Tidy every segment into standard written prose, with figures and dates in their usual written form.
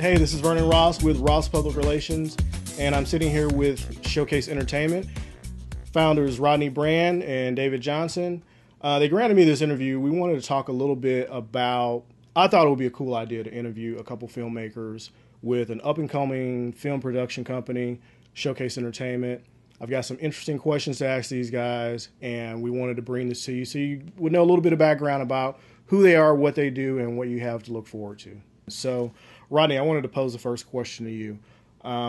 Hey, this is Vernon Ross with Ross Public Relations, and I'm sitting here with Showcase Entertainment founders Rodney Brand and David Johnson. They granted me this interview. We wanted to talk a little bit about, I thought it would be a cool idea to interview a couple filmmakers with an up-and-coming film production company, Showcase Entertainment. I've got some interesting questions to ask these guys, and we wanted to bring this to you so you would know a little bit of background about who they are, what they do, and what you have to look forward to. So, Rodney, I wanted to pose the first question to you.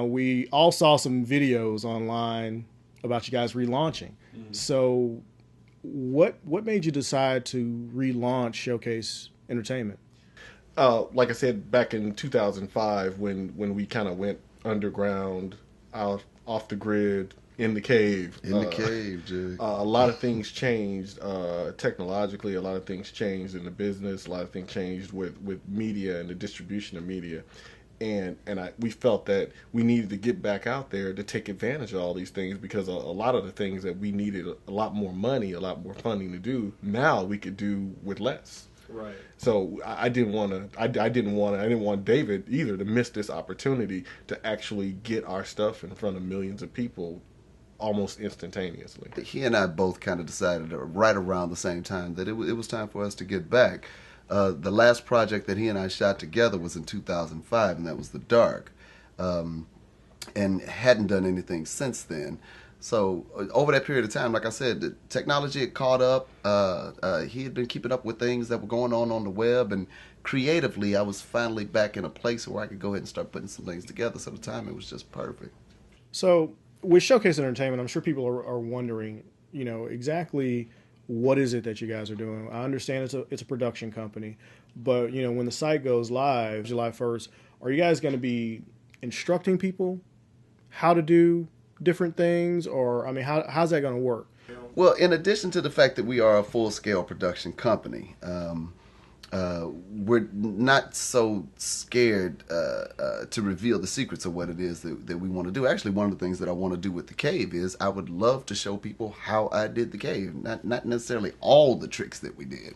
We all saw some videos online about you guys relaunching. Mm-hmm. So what made you decide to relaunch Showcase Entertainment? Like I said, back in 2005, when we kind of went underground, out off the grid, in the cave. Jay. A lot of things changed technologically. A lot of things changed in the business. A lot of things changed with media and the distribution of media. And we felt that we needed to get back out there to take advantage of all these things, because a lot of the things that we needed a lot more money, a lot more funding to do, now we could do with less. Right. So I didn't want David either to miss this opportunity to actually get our stuff in front of millions of people almost instantaneously. He and I both kind of decided right around the same time that it was time for us to get back. The last project that he and I shot together was in 2005, and that was The Dark, and hadn't done anything since then. So over that period of time, like I said, the technology had caught up. He had been keeping up with things that were going on the web, and creatively, I was finally back in a place where I could go ahead and start putting some things together. So the timing was just perfect. So with Showcase Entertainment, I'm sure people are wondering, exactly what is it that you guys are doing. I understand it's a production company, but when the site goes live July 1st, are you guys going to be instructing people how to do different things, or how's that going to work? Well, in addition to the fact that we are a full-scale production company, we're not so scared to reveal the secrets of what it is that we want to do. Actually, one of the things that I want to do with The Cave is I would love to show people how I did The Cave. Not necessarily all the tricks that we did,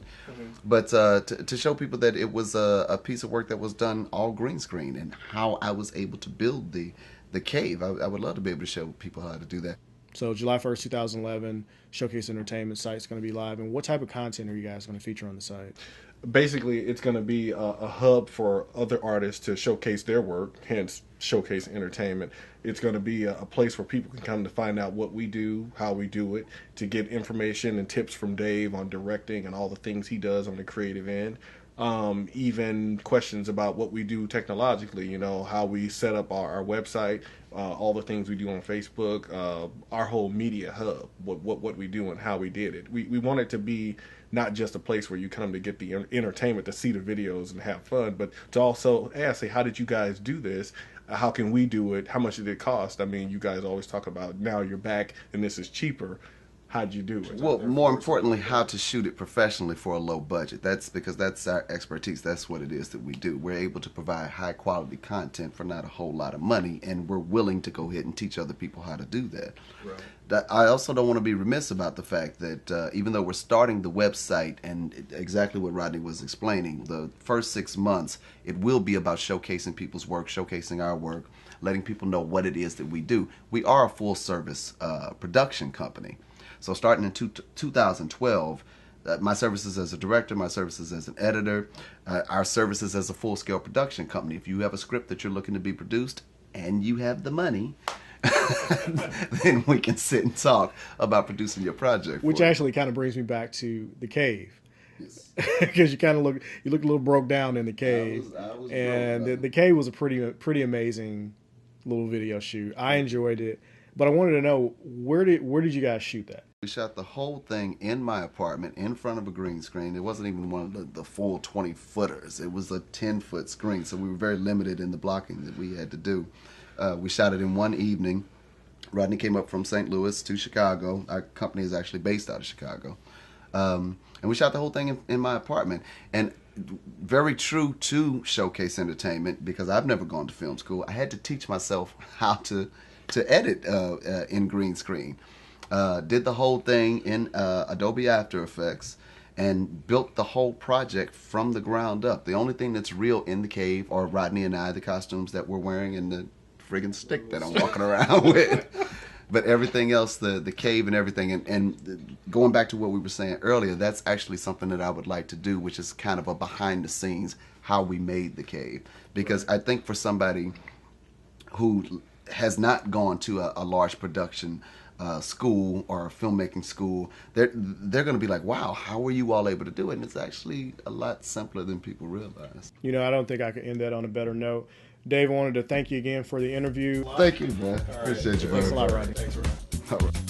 but to show people that it was a piece of work that was done all green screen, and how I was able to build the Cave. I would love to be able to show people how to do that. So July 1st, 2011, Showcase Entertainment site's going to be live. And what type of content are you guys going to feature on the site? Basically, it's going to be a hub for other artists to showcase their work, hence Showcase Entertainment. It's going to be a place where people can come to find out what we do, how we do it, to get information and tips from Dave on directing and all the things he does on the creative end. Even questions about what we do technologically, how we set up our website, all the things we do on Facebook, our whole media hub, what we do and how we did it. We want it to be not just a place where you come to get the entertainment, to see the videos and have fun, but to also ask, hey, how did you guys do this? How can we do it? How much did it cost? You guys always talk about now you're back and this is cheaper. How'd you do it? Well, more importantly, how to shoot it professionally for a low budget. That's because that's our expertise. That's what it is that we do. We're able to provide high quality content for not a whole lot of money, and we're willing to go ahead and teach other people how to do that. Right. I also don't want to be remiss about the fact that even though we're starting the website, and exactly what Rodney was explaining, the first 6 months, it will be about showcasing people's work, showcasing our work, letting people know what it is that we do. We are a full service production company. So starting in 2012, my services as a director, my services as an editor, our services as a full-scale production company. If you have a script that you're looking to be produced and you have the money, then we can sit and talk about producing your project. Which actually kind of brings me back to The Cave. Because you look a little broke down in The Cave. I was and the Cave was a pretty amazing little video shoot. I enjoyed it. But I wanted to know, where did you guys shoot that? We shot the whole thing in my apartment in front of a green screen. It wasn't even one of the full 20-footers. It was a 10-foot screen, so we were very limited in the blocking that we had to do. We shot it in one evening. Rodney came up from St. Louis to Chicago. Our company is actually based out of Chicago. And we shot the whole thing in my apartment. And very true to Showcase Entertainment, because I've never gone to film school, I had to teach myself how to edit in green screen. Did the whole thing in Adobe After Effects, and built the whole project from the ground up. The only thing that's real in the cave are Rodney and I, the costumes that we're wearing, and the friggin' stick that I'm walking around with. But everything else, the cave and everything, and going back to what we were saying earlier, that's actually something that I would like to do, which is kind of a behind the scenes, how we made the cave. Because I think for somebody who has not gone to a large production school or a filmmaking school, they're going to be like, wow, how were you all able to do it? And it's actually a lot simpler than people realize. You know, I don't think I could end that on a better note. Dave, I wanted to thank you again for the interview. Thank you, man. Appreciate you, Thanks a brother. lot, Rodney. Thanks, Rodney. All right.